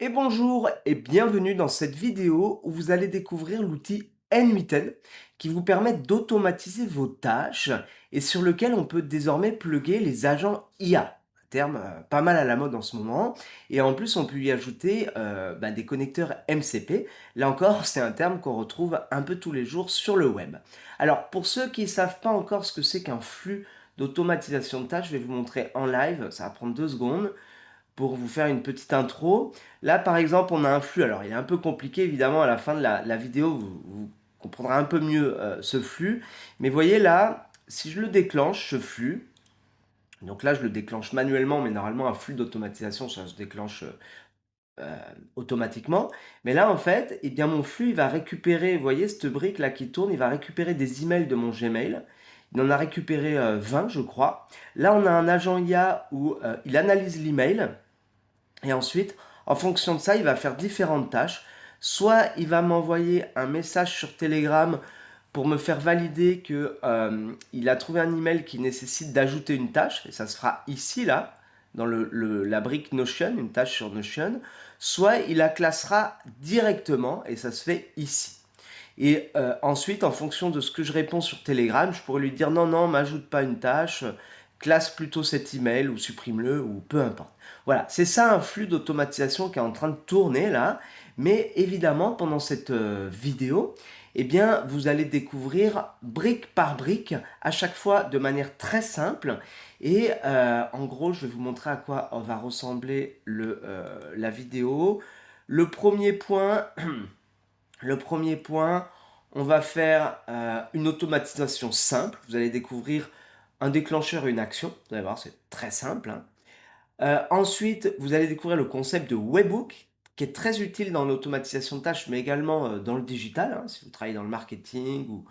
Et bonjour et bienvenue dans cette vidéo où vous allez découvrir l'outil N8N qui vous permet d'automatiser vos tâches et sur lequel on peut désormais plugger les agents IA. Un terme pas mal à la mode en ce moment. Et en plus, on peut y ajouter des connecteurs MCP. Là encore, c'est un terme qu'on retrouve un peu tous les jours sur le web. Alors, pour ceux qui ne savent pas encore ce que c'est qu'un flux d'automatisation de tâches, je vais vous montrer en live. Ça va prendre 2 secondes pour vous faire une petite intro. Là, par exemple, on a un flux. Alors, il est un peu compliqué, évidemment, à la fin de la vidéo, vous comprendrez un peu mieux ce flux. Mais voyez là, si je le déclenche, ce flux, donc là, je le déclenche manuellement, mais normalement, un flux d'automatisation, ça se déclenche automatiquement. Mais là, en fait, eh bien, mon flux, il va récupérer, vous voyez, cette brique là qui tourne, il va récupérer des emails de mon Gmail. Il en a récupéré 20, je crois. Là, on a un agent IA où il analyse l'email. Et ensuite, en fonction de ça, il va faire différentes tâches. Soit il va m'envoyer un message sur Telegram pour me faire valider que il a trouvé un email qui nécessite d'ajouter une tâche, et ça se fera ici, là, dans la brique Notion, une tâche sur Notion. Soit il la classera directement, et ça se fait ici. Et ensuite, en fonction de ce que je réponds sur Telegram, je pourrais lui dire non, non, m'ajoute pas une tâche, classe plutôt cet email ou supprime-le ou peu importe. Voilà, c'est ça un flux d'automatisation qui est en train de tourner là. Mais évidemment, pendant cette vidéo, eh bien, vous allez découvrir brique par brique, à chaque fois de manière très simple. Et en gros, je vais vous montrer à quoi va ressembler la vidéo. Le premier point, le premier point, on va faire une automatisation simple. Vous allez découvrir un déclencheur et une action. Vous allez voir, c'est très simple, hein. Ensuite, vous allez découvrir le concept de webhook, qui est très utile dans l'automatisation de tâches, mais également dans le digital, hein, si vous travaillez dans le marketing ou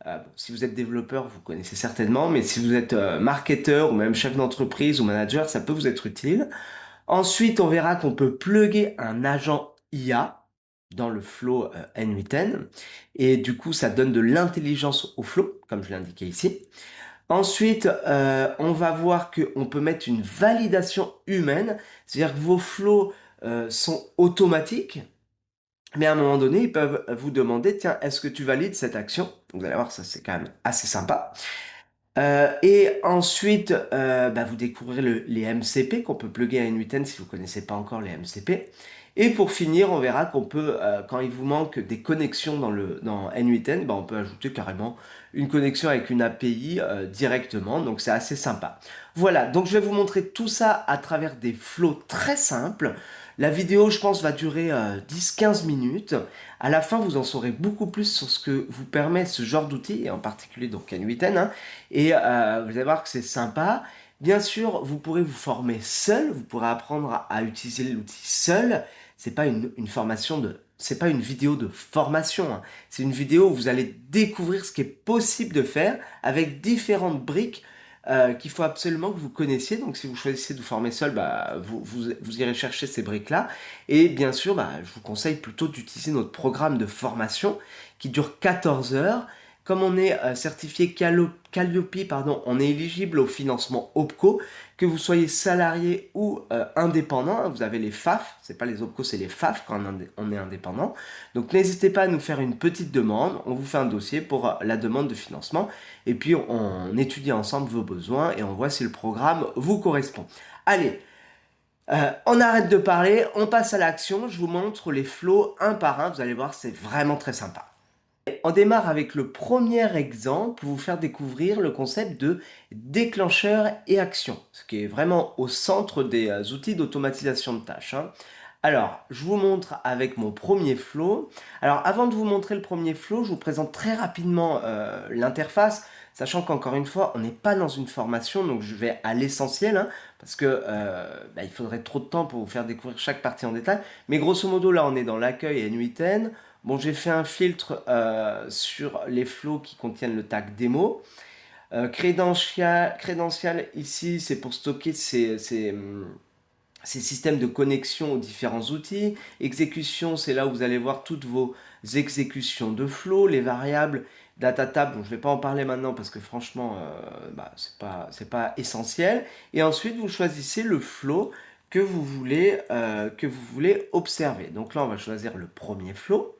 bon, si vous êtes développeur, vous connaissez certainement, mais si vous êtes marketeur ou même chef d'entreprise ou manager, ça peut vous être utile. Ensuite, on verra qu'on peut plugger un agent IA dans le flow N8N et du coup, ça donne de l'intelligence au flow, comme je l'ai indiqué ici. Ensuite, on va voir qu'on peut mettre une validation humaine, c'est-à-dire que vos flows sont automatiques, mais à un moment donné, ils peuvent vous demander, tiens, est-ce que tu valides cette action? Vous allez voir, ça c'est quand même assez sympa. Et ensuite, vous découvrirez les MCP qu'on peut plugger à N8N si vous ne connaissez pas encore les MCP. Et pour finir, on verra qu'on peut, quand il vous manque des connexions dans N8N, on peut ajouter carrément une connexion avec une API directement. Donc c'est assez sympa. Voilà, donc je vais vous montrer tout ça à travers des flows très simples. La vidéo, je pense, va durer 10-15 minutes. À la fin, vous en saurez beaucoup plus sur ce que vous permet ce genre d'outil, et en particulier donc N8N, hein. Et vous allez voir que c'est sympa. Bien sûr, vous pourrez vous former seul, vous pourrez apprendre à utiliser l'outil seul. C'est pas une formation c'est pas une vidéo de formation, hein. C'est une vidéo où vous allez découvrir ce qui est possible de faire avec différentes briques qu'il faut absolument que vous connaissiez. Donc si vous choisissez de vous former seul, vous irez chercher ces briques-là. Et bien sûr, je vous conseille plutôt d'utiliser notre programme de formation qui dure 14 heures. Comme on est certifié Calliope, pardon, on est éligible au financement OPCO, que vous soyez salarié ou indépendant, hein. Vous avez les FAF, c'est pas les OPCO, c'est les FAF quand on est indépendant. Donc n'hésitez pas à nous faire une petite demande, on vous fait un dossier pour la demande de financement, et puis on étudie ensemble vos besoins et on voit si le programme vous correspond. Allez, on arrête de parler, on passe à l'action, je vous montre les flows un par un, vous allez voir, c'est vraiment très sympa. On démarre avec le premier exemple pour vous faire découvrir le concept de déclencheur et action, ce qui est vraiment au centre des outils d'automatisation de tâches, hein. Alors, je vous montre avec mon premier flow. Alors, avant de vous montrer le premier flow, je vous présente très rapidement l'interface, sachant qu'encore une fois, on n'est pas dans une formation, donc je vais à l'essentiel, hein, parce que il faudrait trop de temps pour vous faire découvrir chaque partie en détail. Mais grosso modo, là, on est dans l'accueil N8N. Bon, j'ai fait un filtre sur les flows qui contiennent le tag démo. Crédential, ici, c'est pour stocker ces systèmes de connexion aux différents outils. Exécution, c'est là où vous allez voir toutes vos exécutions de flow, les variables. Datatab, bon, je ne vais pas en parler maintenant parce que franchement, c'est pas essentiel. Et ensuite, vous choisissez le flow que vous voulez observer. Donc là, on va choisir le premier flow.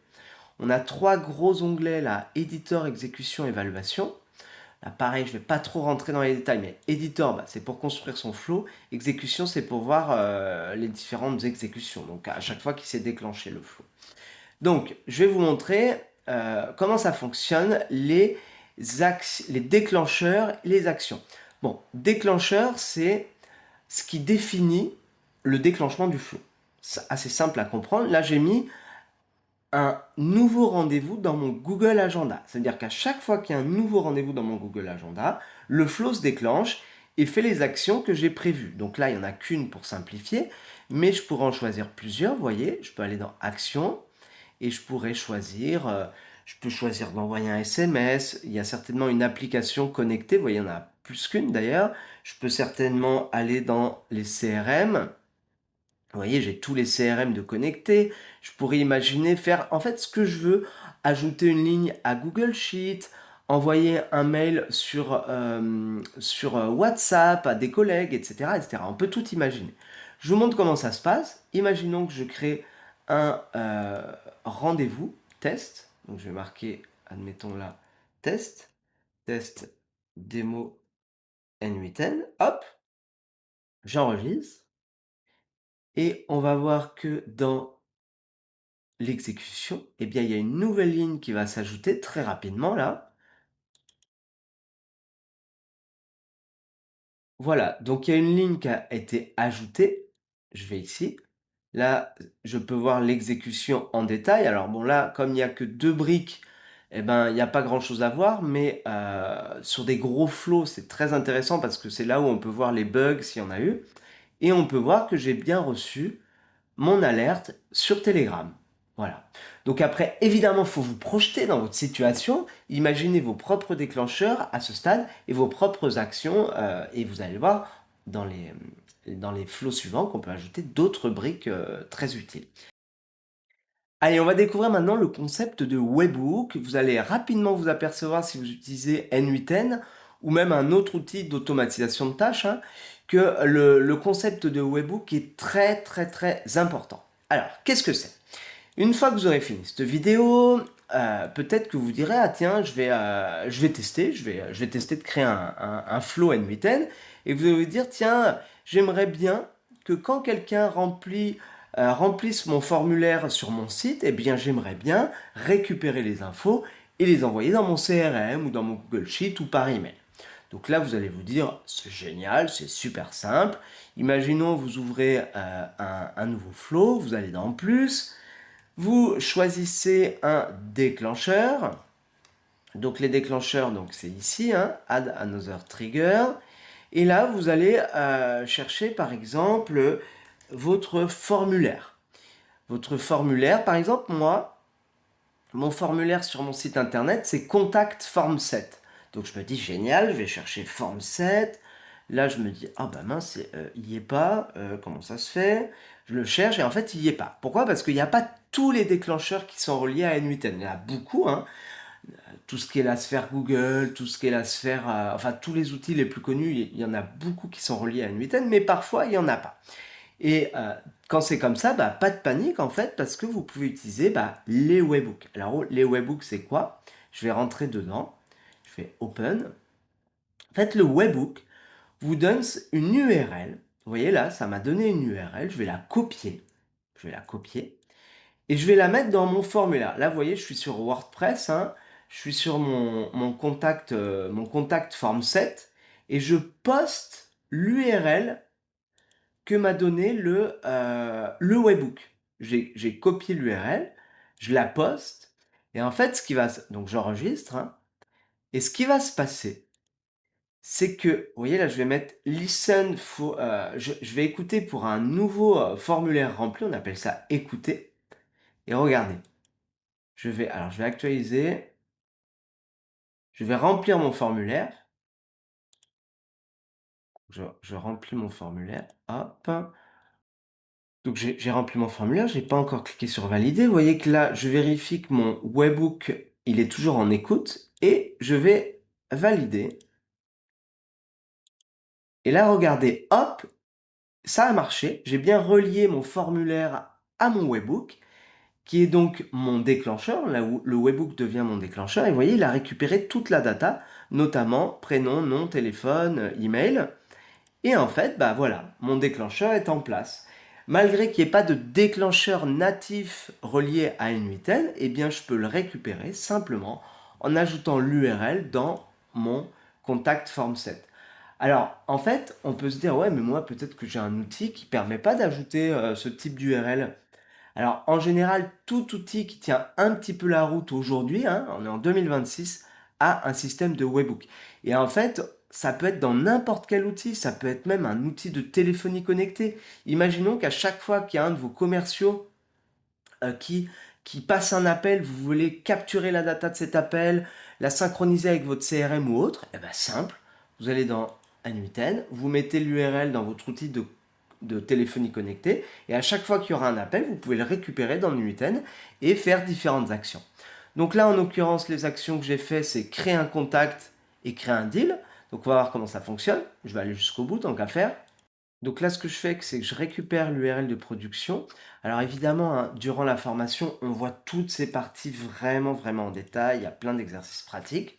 On a 3 gros onglets là, éditeur, exécution, évaluation. Là, pareil, je ne vais pas trop rentrer dans les détails, mais éditeur, bah, c'est pour construire son flow. Exécution, c'est pour voir les différentes exécutions. Donc à chaque fois qu'il s'est déclenché le flow. Donc, je vais vous montrer comment ça fonctionne, les déclencheurs et les actions. Bon, déclencheur, c'est ce qui définit le déclenchement du flow. C'est assez simple à comprendre. Là, j'ai mis un nouveau rendez-vous dans mon Google Agenda. C'est-à-dire qu'à chaque fois qu'il y a un nouveau rendez-vous dans mon Google Agenda, le flow se déclenche et fait les actions que j'ai prévues. Donc là, il n'y en a qu'une pour simplifier, mais je pourrais en choisir plusieurs. Vous voyez, je peux aller dans Actions et je pourrais choisir, je peux choisir d'envoyer un SMS. Il y a certainement une application connectée. Vous voyez, il y en a plus qu'une d'ailleurs. Je peux certainement aller dans les CRM. Vous voyez, j'ai tous les CRM de connectés. Je pourrais imaginer faire, en fait, ce que je veux, ajouter une ligne à Google Sheet, envoyer un mail sur WhatsApp à des collègues, etc., etc. On peut tout imaginer. Je vous montre comment ça se passe. Imaginons que je crée un rendez-vous test. Donc, je vais marquer, admettons là, test, test démo N8N. Hop, j'enregistre. Et on va voir que dans l'exécution, eh bien, il y a une nouvelle ligne qui va s'ajouter très rapidement là. Voilà, donc il y a une ligne qui a été ajoutée. Je vais ici. Là, je peux voir l'exécution en détail. Alors bon, là, comme il n'y a que 2 briques, eh ben, il n'y a pas grand-chose à voir, mais sur des gros flows, c'est très intéressant parce que c'est là où on peut voir les bugs s'il y en a eu. Et on peut voir que j'ai bien reçu mon alerte sur Telegram. Voilà. Donc après, évidemment, il faut vous projeter dans votre situation, imaginez vos propres déclencheurs à ce stade et vos propres actions, et vous allez voir dans les flows suivants qu'on peut ajouter d'autres briques très utiles. Allez, on va découvrir maintenant le concept de webhook. Vous allez rapidement vous apercevoir si vous utilisez N8N ou même un autre outil d'automatisation de tâches, hein, que le concept de webhook est très très très important. Alors, qu'est-ce que c'est? Une fois que vous aurez fini cette vidéo, peut-être que vous direz, ah tiens, je vais tester, je vais tester de créer un flow N8N, et vous allez vous dire, tiens, j'aimerais bien que quand quelqu'un remplisse mon formulaire sur mon site, eh bien j'aimerais bien récupérer les infos et les envoyer dans mon CRM ou dans mon Google Sheet ou par email. Donc là, vous allez vous dire, c'est génial, c'est super simple. Imaginons, vous ouvrez un nouveau flow, vous allez dans Plus, vous choisissez un déclencheur. Donc les déclencheurs, donc c'est ici, hein, Add Another Trigger. Et là, vous allez chercher par exemple votre formulaire. Votre formulaire, par exemple, moi, mon formulaire sur mon site internet, c'est Contact Form 7. Donc je me dis, génial, je vais chercher Form 7. Là, je me dis, ah bah mince, il n'y est pas, comment ça se fait? Je le cherche et en fait, il n'y est pas. Pourquoi? Parce qu'il n'y a pas tous les déclencheurs qui sont reliés à N8N. Il y en a beaucoup, hein. Tout ce qui est la sphère Google, tout ce qui est la sphère, enfin tous les outils les plus connus, il y en a beaucoup qui sont reliés à N8N, mais parfois il n'y en a pas. Et quand c'est comme ça, bah, pas de panique en fait, parce que vous pouvez utiliser les webhooks. Alors les webhooks, c'est quoi? Je vais rentrer dedans, je fais Open. En fait, le webhook vous donne une URL. Vous voyez là, ça m'a donné une URL, je vais la copier. Je vais la copier et je vais la mettre dans mon formulaire. Là, vous voyez, je suis sur WordPress, hein, je suis sur mon contact form 7 et je poste l'URL que m'a donné le webhook. J'ai copié l'URL, je la poste, et en fait, donc j'enregistre, hein, et ce qui va se passer, c'est que, vous voyez là, je vais mettre listen for, je vais écouter pour un nouveau formulaire rempli, on appelle ça écouter, et regardez, alors je vais actualiser, je vais remplir mon formulaire, je remplis mon formulaire, hop. Donc j'ai rempli mon formulaire, j'ai pas encore cliqué sur valider. Vous voyez que là, je vérifie que mon webhook, il est toujours en écoute et je vais valider. Et là, regardez, hop, Ça a marché, j'ai bien relié mon formulaire à mon webbook, qui est donc mon déclencheur, là où le webbook devient mon déclencheur. Et vous voyez, il a récupéré toute la data, notamment prénom, nom, téléphone, email. Et en fait, bah voilà, mon déclencheur est en place. Malgré qu'il n'y ait pas de déclencheur natif relié à une 8N, eh bien je peux le récupérer simplement en ajoutant l'URL dans mon contact form set. Alors, en fait, on peut se dire, ouais, mais moi, peut-être que j'ai un outil qui ne permet pas d'ajouter ce type d'URL. Alors, en général, tout outil qui tient un petit peu la route aujourd'hui, hein, on est en 2026, a un système de webhook. Et en fait, ça peut être dans n'importe quel outil, ça peut être même un outil de téléphonie connectée. Imaginons qu'à chaque fois qu'il y a un de vos commerciaux euh, qui, qui passe un appel, vous voulez capturer la data de cet appel, la synchroniser avec votre CRM ou autre, eh bien simple, vous allez dans N8N, vous mettez l'URL dans votre outil de téléphonie connectée, et à chaque fois qu'il y aura un appel, vous pouvez le récupérer dans N8N et faire différentes actions. Donc là, en l'occurrence, les actions que j'ai fait, c'est créer un contact et créer un deal. Donc on va voir comment ça fonctionne. Je vais aller jusqu'au bout, tant qu'à faire. Donc là, ce que je fais, c'est que je récupère l'URL de production. Alors évidemment, hein, durant la formation, on voit toutes ces parties vraiment, vraiment en détail. Il y a plein d'exercices pratiques.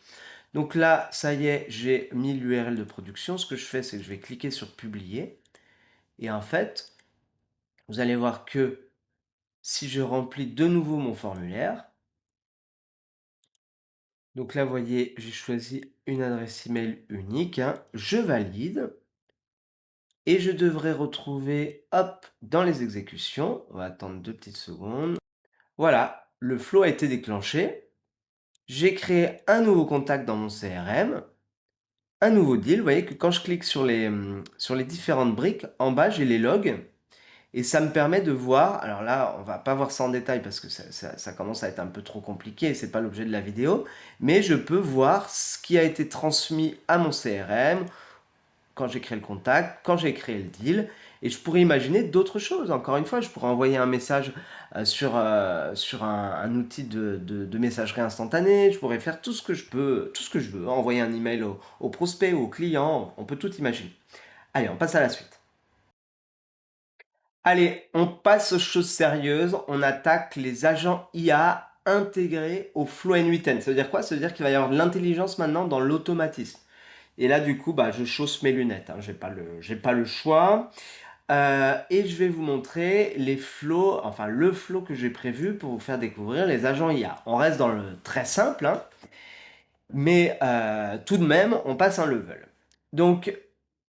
Donc là, ça y est, j'ai mis l'URL de production. Ce que je fais, c'est que je vais cliquer sur publier. Et en fait, vous allez voir que si je remplis de nouveau mon formulaire, donc là, vous voyez, j'ai choisi une adresse email unique, hein, je valide. Et je devrais retrouver, hop, dans les exécutions, on va attendre 2 petites secondes. Voilà, le flow a été déclenché. J'ai créé un nouveau contact dans mon CRM, un nouveau deal. Vous voyez que quand je clique sur les différentes briques, en bas, j'ai les logs. Et ça me permet de voir, alors là, on va pas voir ça en détail parce que ça commence à être un peu trop compliqué et c'est pas l'objet de la vidéo, mais je peux voir ce qui a été transmis à mon CRM, quand j'ai créé le contact, quand j'ai créé le deal, et je pourrais imaginer d'autres choses. Encore une fois, je pourrais envoyer un message sur un outil de messagerie instantanée, je pourrais faire tout ce que je peux, tout ce que je veux, envoyer un email au prospect ou au client, on peut tout imaginer. Allez, on passe à la suite. Allez, on passe aux choses sérieuses, on attaque les agents IA intégrés au Flow N8N. Ça veut dire quoi? Ça veut dire qu'il va y avoir de l'intelligence maintenant dans l'automatisme. Et là, du coup, bah, je chausse mes lunettes, hein. J'ai pas le choix. Et je vais vous montrer les flows, enfin le flow que j'ai prévu pour vous faire découvrir les agents IA. On reste dans le très simple, hein, mais tout de même, on passe un level. Donc,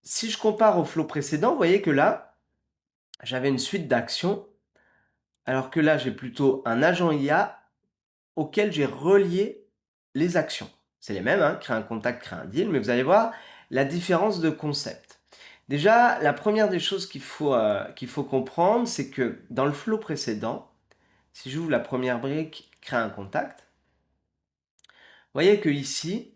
si je compare au flow précédent, vous voyez que là, j'avais une suite d'actions, alors que là, j'ai plutôt un agent IA auquel j'ai relié les actions. C'est les mêmes, hein, créer un contact, créer un deal, mais vous allez voir la différence de concept. Déjà, la première des choses qu'il faut comprendre, c'est que dans le flow précédent, si j'ouvre la première brique, créer un contact, vous voyez que ici,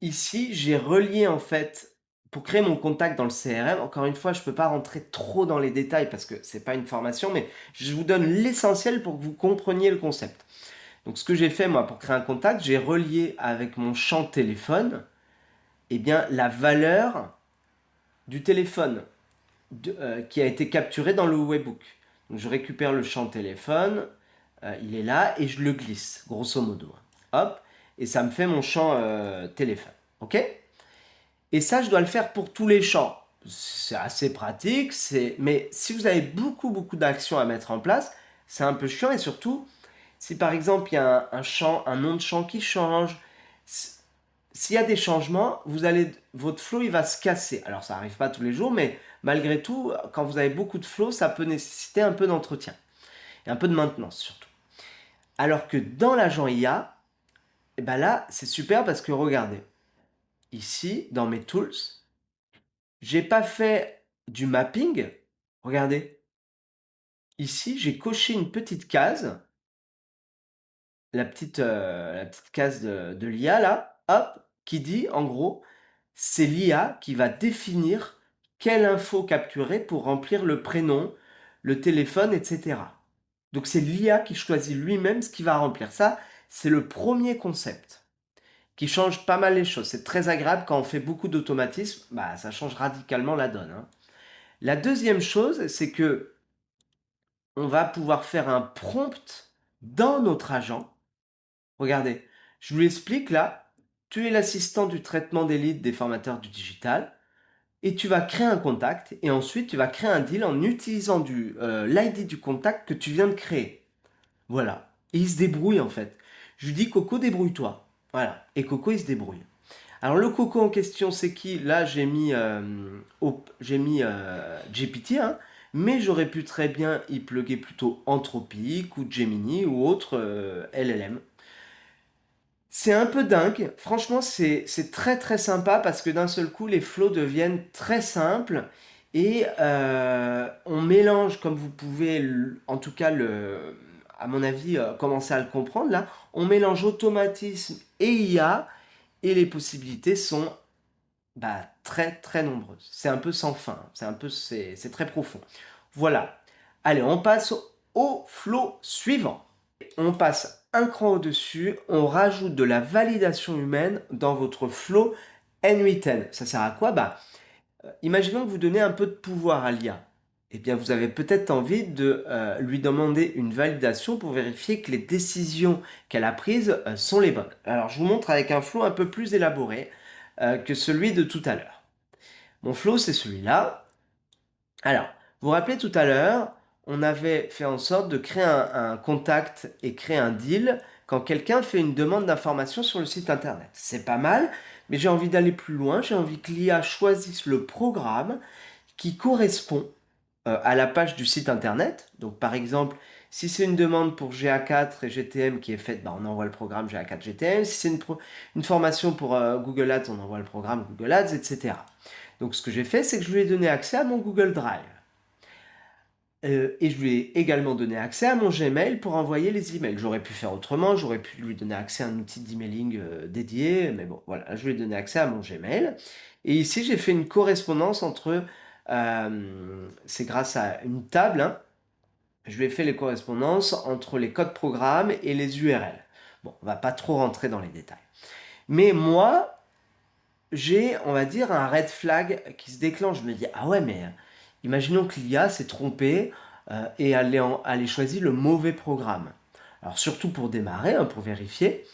j'ai relié en fait, pour créer mon contact dans le CRM, encore une fois, je ne peux pas rentrer trop dans les détails parce que ce n'est pas une formation, mais je vous donne l'essentiel pour que vous compreniez le concept. Donc ce que j'ai fait moi pour créer un contact, j'ai relié avec mon champ téléphone, eh bien, la valeur du téléphone qui a été capturé dans le webbook. Donc je récupère le champ téléphone, il est là, et je le glisse, grosso modo. Hop, et ça me fait mon champ téléphone. Ok? Et ça, je dois le faire pour tous les champs. C'est assez pratique, mais si vous avez beaucoup d'actions à mettre en place, c'est un peu chiant, et surtout, si par exemple il y a un champ, un nom de champ qui change, s'il y a des changements, votre flow il va se casser. Alors ça n'arrive pas tous les jours, mais malgré tout, quand vous avez beaucoup de flow, ça peut nécessiter un peu d'entretien et un peu de maintenance surtout. Alors que dans l'agent IA, eh ben là, c'est super parce que regardez, ici, dans mes tools, j'ai pas fait du mapping. Regardez, ici, j'ai coché une petite case, la petite case de l'IA là, hop, qui dit en gros, c'est l'IA qui va définir quelle info capturer pour remplir le prénom, le téléphone, etc. Donc c'est l'IA qui choisit lui-même ce qu'il va remplir. Ça, c'est le premier concept qui change pas mal les choses. C'est très agréable quand on fait beaucoup d'automatisme, bah, ça change radicalement la donne, hein. La deuxième chose, c'est que on va pouvoir faire un prompt dans notre agent. Regardez, je vous l'explique là. Tu es l'assistant du traitement des leads des formateurs du digital et tu vas créer un contact et ensuite tu vas créer un deal en utilisant l'ID du contact que tu viens de créer. Voilà. Et il se débrouille en fait. Je lui dis Coco, débrouille-toi. Voilà. Et Coco, il se débrouille. Alors le Coco en question, c'est qui? Là, j'ai mis GPT, hein, mais j'aurais pu très bien y plugger plutôt Anthropic ou Gemini ou autre LLM. C'est un peu dingue. Franchement, c'est très très sympa parce que d'un seul coup, les flows deviennent très simples et on mélange, comme vous pouvez, en tout cas, à mon avis, commencer à le comprendre là, on mélange automatisme et IA et les possibilités sont bah, très très nombreuses. C'est un peu sans fin, c'est très profond. Voilà. Allez, on passe au flow suivant. On passe un cran au-dessus, on rajoute de la validation humaine dans votre flow N8N. Ça sert à quoi? Bah, imaginons que vous donnez un peu de pouvoir à l'IA. Eh bien, vous avez peut-être envie de lui demander une validation pour vérifier que les décisions qu'elle a prises sont les bonnes. Alors, je vous montre avec un flow un peu plus élaboré que celui de tout à l'heure. Mon flow, c'est celui-là. Alors, vous vous rappelez tout à l'heure, on avait fait en sorte de créer un contact et créer un deal quand quelqu'un fait une demande d'information sur le site internet. C'est pas mal, mais j'ai envie d'aller plus loin. J'ai envie que l'IA choisisse le programme qui correspond à la page du site internet. Donc, par exemple, si c'est une demande pour GA4 et GTM qui est faite, bah, on envoie le programme GA4 GTM. Si c'est une formation pour Google Ads, on envoie le programme Google Ads, etc. Donc, ce que j'ai fait, c'est que je lui ai donné accès à mon Google Drive. Et je lui ai également donné accès à mon Gmail pour envoyer les emails. J'aurais pu faire autrement, j'aurais pu lui donner accès à un outil d'emailing dédié, mais bon, voilà, je lui ai donné accès à mon Gmail. Et ici, j'ai fait une correspondance entre, c'est grâce à une table, hein, je lui ai fait les correspondances entre les codes programmes et les URL. Bon, on va pas trop rentrer dans les détails. Mais moi, j'ai, on va dire, un red flag qui se déclenche. Je me dis, ah ouais, mais imaginons que l'IA s'est trompée et elle ait choisi le mauvais programme. Alors surtout pour démarrer, hein, pour vérifier,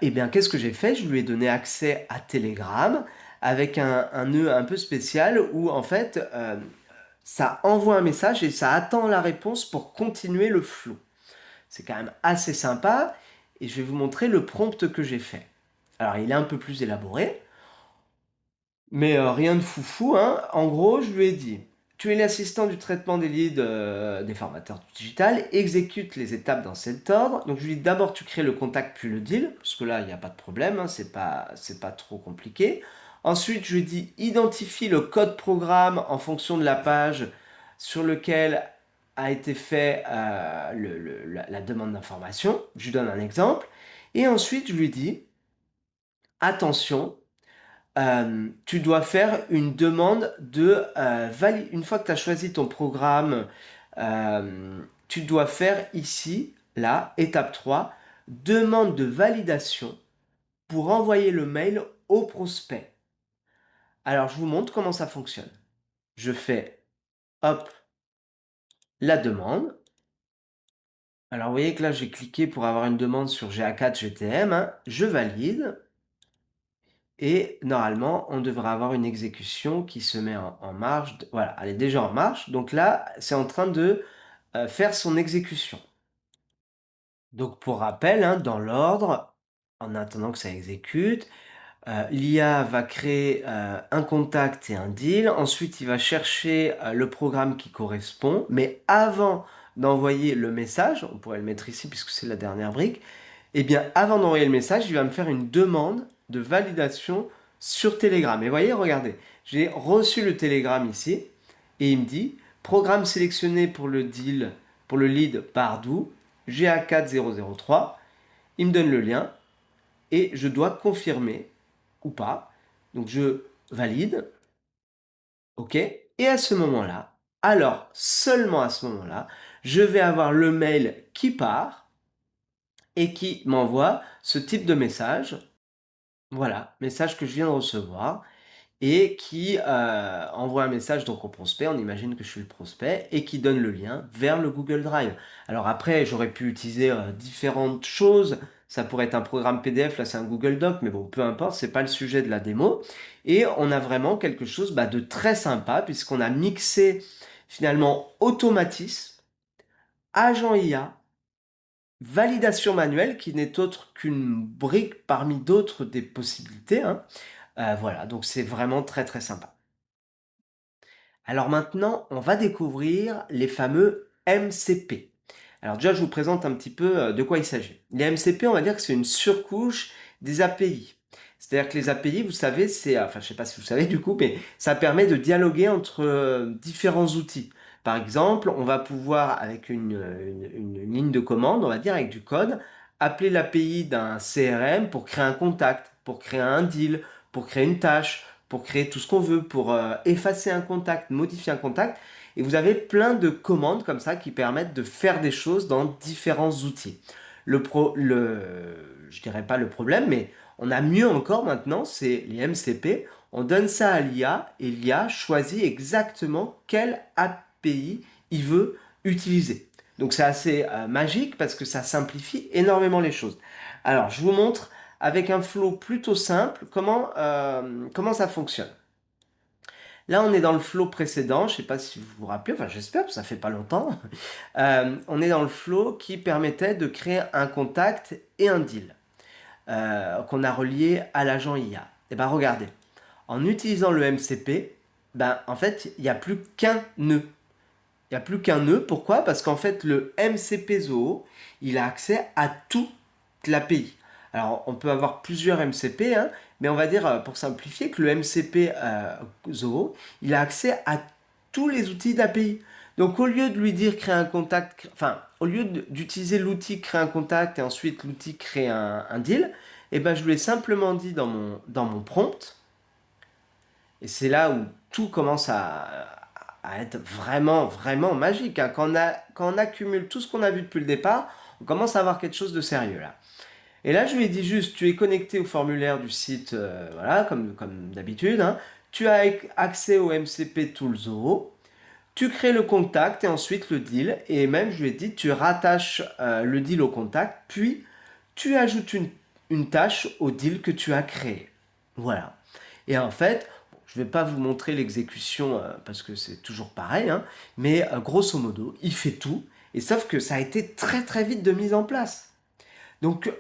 eh bien qu'est-ce que j'ai fait? Je lui ai donné accès à Telegram avec un nœud un peu spécial où en fait ça envoie un message et ça attend la réponse pour continuer le flow. C'est quand même assez sympa et je vais vous montrer le prompt que j'ai fait. Alors il est un peu plus élaboré. Mais rien de foufou, hein. En gros, je lui ai dit, tu es l'assistant du traitement des leads des formateurs du digital, exécute les étapes dans cet ordre. Donc je lui ai dit d'abord tu crées le contact puis le deal, parce que là il n'y a pas de problème, hein, c'est pas trop compliqué. Ensuite je lui ai dit identifie le code programme en fonction de la page sur lequel a été fait la demande d'information. Je lui donne un exemple. Et ensuite je lui dis attention, tu dois faire une demande une fois que tu as choisi ton programme, tu dois faire ici, là, étape 3, demande de validation pour envoyer le mail au prospect. Alors, je vous montre comment ça fonctionne. Je fais, hop, la demande. Alors, vous voyez que là, j'ai cliqué pour avoir une demande sur GA4 GTM, hein. Je valide. Et normalement, on devrait avoir une exécution qui se met en marche. Voilà, elle est déjà en marche. Donc là, c'est en train de faire son exécution. Donc pour rappel, hein, dans l'ordre, en attendant que ça exécute, l'IA va créer un contact et un deal. Ensuite, il va chercher le programme qui correspond. Mais avant d'envoyer le message, on pourrait le mettre ici puisque c'est la dernière brique, eh bien, avant d'envoyer le message, il va me faire une demande de validation sur Telegram. Et voyez, regardez, j'ai reçu le Telegram ici, et il me dit, programme sélectionné pour le deal, pour le lead Bardou, GA4003. Il me donne le lien, et je dois confirmer ou pas. Donc, je valide, ok. Et à ce moment-là, alors seulement à ce moment-là, je vais avoir le mail qui part, et qui m'envoie ce type de message. Voilà, message que je viens de recevoir et qui, envoie un message donc au prospect, on imagine que je suis le prospect et qui donne le lien vers le Google Drive. Alors après, j'aurais pu utiliser, différentes choses. Ça pourrait être un programme PDF, là c'est un Google Doc, mais bon, peu importe, c'est pas le sujet de la démo et on a vraiment quelque chose, bah, de très sympa puisqu'on a mixé finalement automatisme, agent IA, validation manuelle qui n'est autre qu'une brique parmi d'autres des possibilités, hein. Voilà, donc c'est vraiment très, très sympa. Alors maintenant, on va découvrir les fameux MCP. Alors déjà, je vous présente un petit peu de quoi il s'agit. Les MCP, on va dire que c'est une surcouche des API. C'est-à-dire que les API, vous savez, c'est, enfin, je sais pas si vous savez du coup, mais ça permet de dialoguer entre différents outils. Par exemple, on va pouvoir, avec une ligne de commande, on va dire avec du code, appeler l'API d'un CRM pour créer un contact, pour créer un deal, pour créer une tâche, pour créer tout ce qu'on veut, pour effacer un contact, modifier un contact. Et vous avez plein de commandes comme ça qui permettent de faire des choses dans différents outils. Je dirais pas le problème, mais on a mieux encore maintenant, c'est les MCP. On donne ça à l'IA et l'IA choisit exactement quelle API il veut utiliser. Donc c'est assez magique parce que ça simplifie énormément les choses. Alors je vous montre avec un flow plutôt simple comment ça fonctionne. Là, on est dans le flow précédent, je ne sais pas si vous vous rappelez, enfin j'espère, parce que ça fait pas longtemps. On est dans le flow qui permettait de créer un contact et un deal qu'on a relié à l'agent IA. Et ben regardez, en utilisant le MCP, ben en fait, il n'y a plus qu'un nœud. Il n'y a plus qu'un nœud. Pourquoi? Parce qu'en fait, le MCP Zoho, il a accès à toute l'API. Alors, on peut avoir plusieurs MCP, hein, mais on va dire, pour simplifier, que le MCP Zoho, il a accès à tous les outils d'API. Donc, au lieu de lui dire créer un contact, enfin, au lieu d'utiliser l'outil créer un contact et ensuite l'outil créer un deal, eh ben, je lui ai simplement dit dans mon prompt, et c'est là où tout commence à être vraiment, vraiment magique, hein. Quand on accumule tout ce qu'on a vu depuis le départ, on commence à avoir quelque chose de sérieux là. Et là, je lui ai dit juste, tu es connecté au formulaire du site, voilà, comme d'habitude, hein. Tu as accès au MCP Tools Zoho. Tu crées le contact et ensuite le deal. Et même, je lui ai dit, tu rattaches le deal au contact, puis tu ajoutes une tâche au deal que tu as créé. Voilà. Et en fait, bon, je ne vais pas vous montrer l'exécution parce que c'est toujours pareil, hein, mais grosso modo, il fait tout. Et sauf que ça a été très très vite de mise en place. Donc,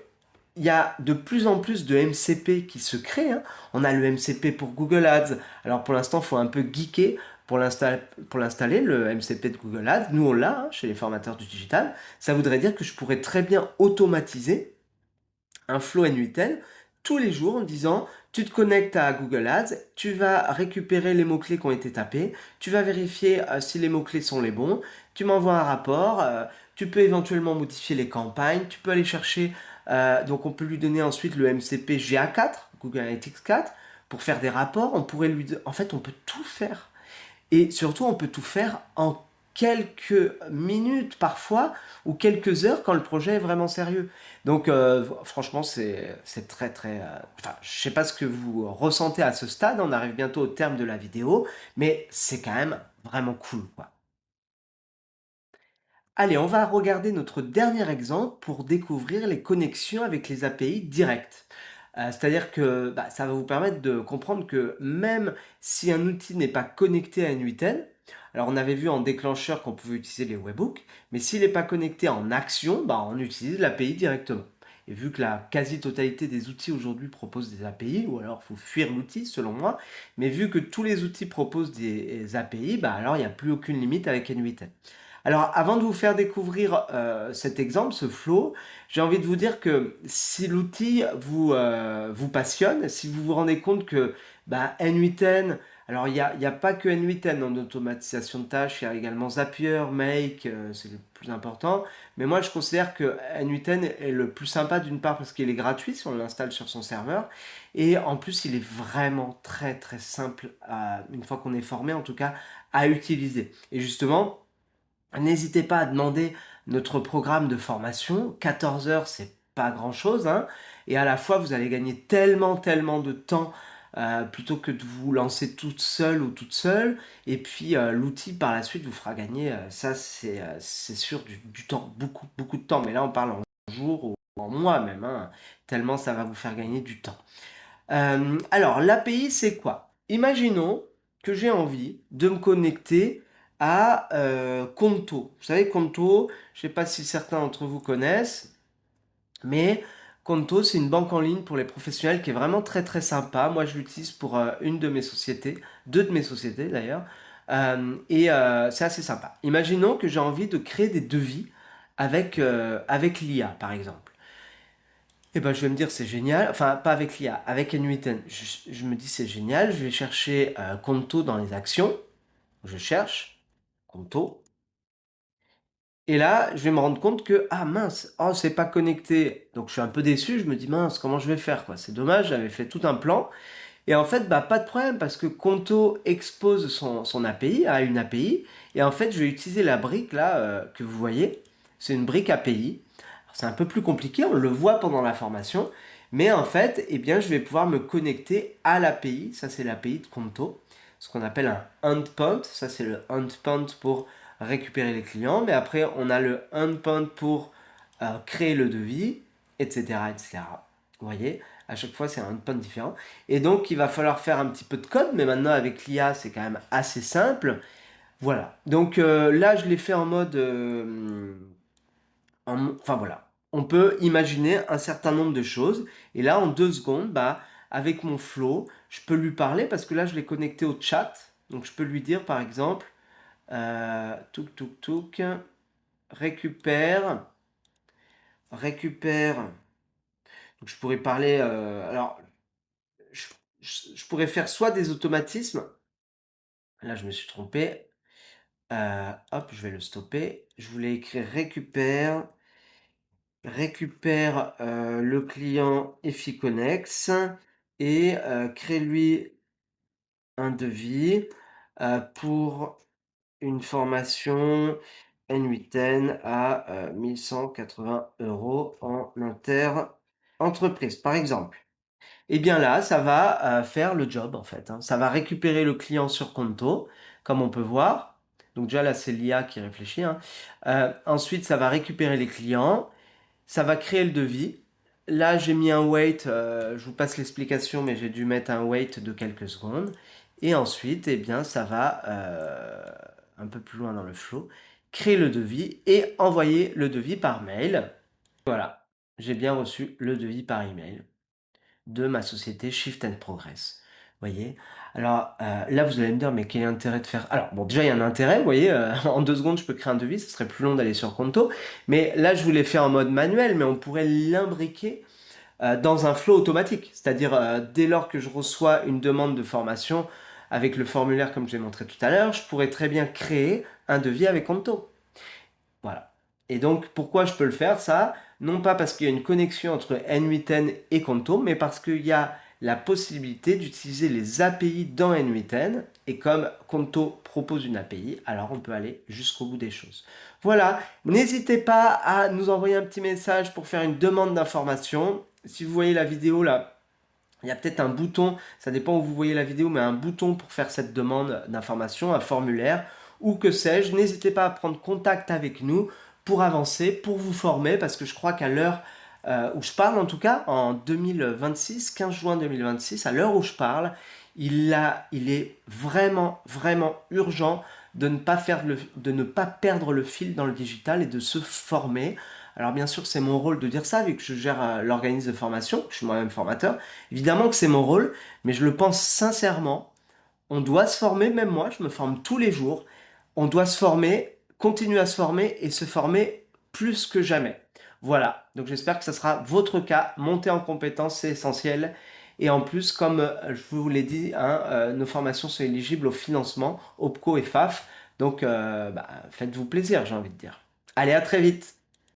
il y a de plus en plus de MCP qui se créent, hein. On a le MCP pour Google Ads. Alors pour l'instant, il faut un peu geeker pour l'installer, le MCP de Google Ads. Nous, on l'a hein, chez les formateurs du digital. Ça voudrait dire que je pourrais très bien automatiser un flow N8N tous les jours en disant tu te connectes à Google Ads, tu vas récupérer les mots-clés qui ont été tapés, tu vas vérifier si les mots-clés sont les bons, tu m'envoies un rapport, tu peux éventuellement modifier les campagnes, tu peux aller chercher, donc on peut lui donner ensuite le MCP GA4, Google Analytics 4, pour faire des rapports, en fait on peut tout faire. Et surtout, on peut tout faire en quelques minutes parfois, ou quelques heures quand le projet est vraiment sérieux. Donc franchement, c'est très très... enfin, je sais pas ce que vous ressentez à ce stade, on arrive bientôt au terme de la vidéo, mais c'est quand même vraiment cool, quoi. Allez, on va regarder notre dernier exemple pour découvrir les connexions avec les API directes. C'est-à-dire que bah, ça va vous permettre de comprendre que même si un outil n'est pas connecté à une 8N, alors on avait vu en déclencheur qu'on pouvait utiliser les webhooks, mais s'il n'est pas connecté en action, bah, on utilise l'API directement. Et vu que la quasi-totalité des outils aujourd'hui proposent des API, ou alors il faut fuir l'outil selon moi, mais vu que tous les outils proposent des API, bah, alors il n'y a plus aucune limite avec N8N. Alors, avant de vous faire découvrir cet exemple, ce flow, j'ai envie de vous dire que si l'outil vous passionne, si vous vous rendez compte que bah, N8N, alors il y a pas que N8N en automatisation de tâches, il y a également Zapier, Make, c'est le plus important. Mais moi, je considère que N8N est le plus sympa d'une part parce qu'il est gratuit si on l'installe sur son serveur. Et en plus, il est vraiment très très simple, une fois qu'on est formé en tout cas, à utiliser. Et justement, n'hésitez pas à demander notre programme de formation. 14 heures, c'est pas grand-chose, hein, et à la fois vous allez gagner tellement, tellement de temps plutôt que de vous lancer toute seule ou toute seule, et puis l'outil par la suite vous fera gagner, ça c'est sûr, du temps, beaucoup, beaucoup de temps, mais là on parle en jours ou en mois même, hein, tellement ça va vous faire gagner du temps. Alors, l'API, c'est quoi? Imaginons que j'ai envie de me connecter à Conto. Vous savez, Conto, je ne sais pas si certains d'entre vous connaissent, mais Conto, c'est une banque en ligne pour les professionnels qui est vraiment très très sympa. Moi, je l'utilise pour une de mes sociétés, deux de mes sociétés d'ailleurs, c'est assez sympa. Imaginons que j'ai envie de créer des devis avec l'IA, par exemple. Eh ben, je vais me dire c'est génial, enfin pas avec l'IA, avec N8N. Je me dis c'est génial, je vais chercher Conto dans les actions, je cherche Conto, et là je vais me rendre compte que ah mince, oh c'est pas connecté, donc je suis un peu déçu, je me dis mince comment je vais faire quoi, c'est dommage, j'avais fait tout un plan, et en fait bah pas de problème parce que Conto expose son API à une API, et en fait je vais utiliser la brique là que vous voyez, c'est une brique API. C'est un peu plus compliqué, on le voit pendant la formation, mais en fait, eh bien, je vais pouvoir me connecter à l'API, ça c'est l'API de Conto, ce qu'on appelle un endpoint, ça c'est le endpoint pour récupérer les clients, mais après on a le endpoint pour créer le devis, etc., etc. Vous voyez, à chaque fois c'est un endpoint différent. Et donc il va falloir faire un petit peu de code, mais maintenant avec l'IA c'est quand même assez simple. Voilà, donc là je l'ai fait en mode enfin voilà, on peut imaginer un certain nombre de choses. Et là, en 2 secondes, bah, avec mon flow, je peux lui parler parce que là, je l'ai connecté au chat. Donc, je peux lui dire, par exemple, touk touk touk, récupère, récupère. Donc, je pourrais parler. Alors, je, je pourrais faire soit des automatismes. Là, je me suis trompé. Hop, je vais le stopper. Je voulais écrire récupère le client Eficonex et crée-lui un devis pour une formation N8N à 1180 € en inter-entreprise, par exemple. Et bien là, ça va faire le job en fait, hein. Ça va récupérer le client sur Conto, comme on peut voir. Donc déjà là, c'est l'IA qui réfléchit, hein. Ensuite, ça va récupérer les clients. Ça va créer le devis. Là, j'ai mis un wait, je vous passe l'explication, mais j'ai dû mettre un wait de quelques secondes. Et ensuite, eh bien, ça va, un peu plus loin dans le flow, créer le devis et envoyer le devis par mail. Voilà, j'ai bien reçu le devis par email de ma société Shift and Progress. Vous voyez? Alors là, vous allez me dire, mais quel est l'intérêt de faire... Alors bon, déjà, il y a un intérêt, vous voyez, en 2 secondes, je peux créer un devis, ce serait plus long d'aller sur Conto. Mais là, je vous l'ai fait en mode manuel, mais on pourrait l'imbriquer dans un flow automatique. C'est-à-dire, dès lors que je reçois une demande de formation avec le formulaire comme je l'ai montré tout à l'heure, je pourrais très bien créer un devis avec Conto. Voilà. Et donc, pourquoi je peux le faire, ça? Non pas parce qu'il y a une connexion entre N8N et Conto, mais parce qu'il y a la possibilité d'utiliser les API dans N8N. Et comme Conto propose une API, alors on peut aller jusqu'au bout des choses. Voilà. N'hésitez pas à nous envoyer un petit message pour faire une demande d'information. Si vous voyez la vidéo là, il y a peut-être un bouton, ça dépend où vous voyez la vidéo, mais un bouton pour faire cette demande d'information, un formulaire, ou que sais-je. N'hésitez pas à prendre contact avec nous pour avancer, pour vous former, parce que je crois qu'à l'heure où je parle, en tout cas, en 2026, 15 juin 2026, à l'heure où je parle, il est vraiment, vraiment urgent de ne pas perdre le fil dans le digital et de se former. Alors bien sûr, c'est mon rôle de dire ça, vu que je gère l'organisme de formation, je suis moi-même formateur. Évidemment que c'est mon rôle, mais je le pense sincèrement. On doit se former, même moi, je me forme tous les jours. On doit se former, continuer à se former et se former plus que jamais. Voilà, donc j'espère que ce sera votre cas. Monter en compétences, c'est essentiel. Et en plus, comme je vous l'ai dit, hein, nos formations sont éligibles au financement, OPCO et FAF. Donc, faites-vous plaisir, j'ai envie de dire. Allez, à très vite.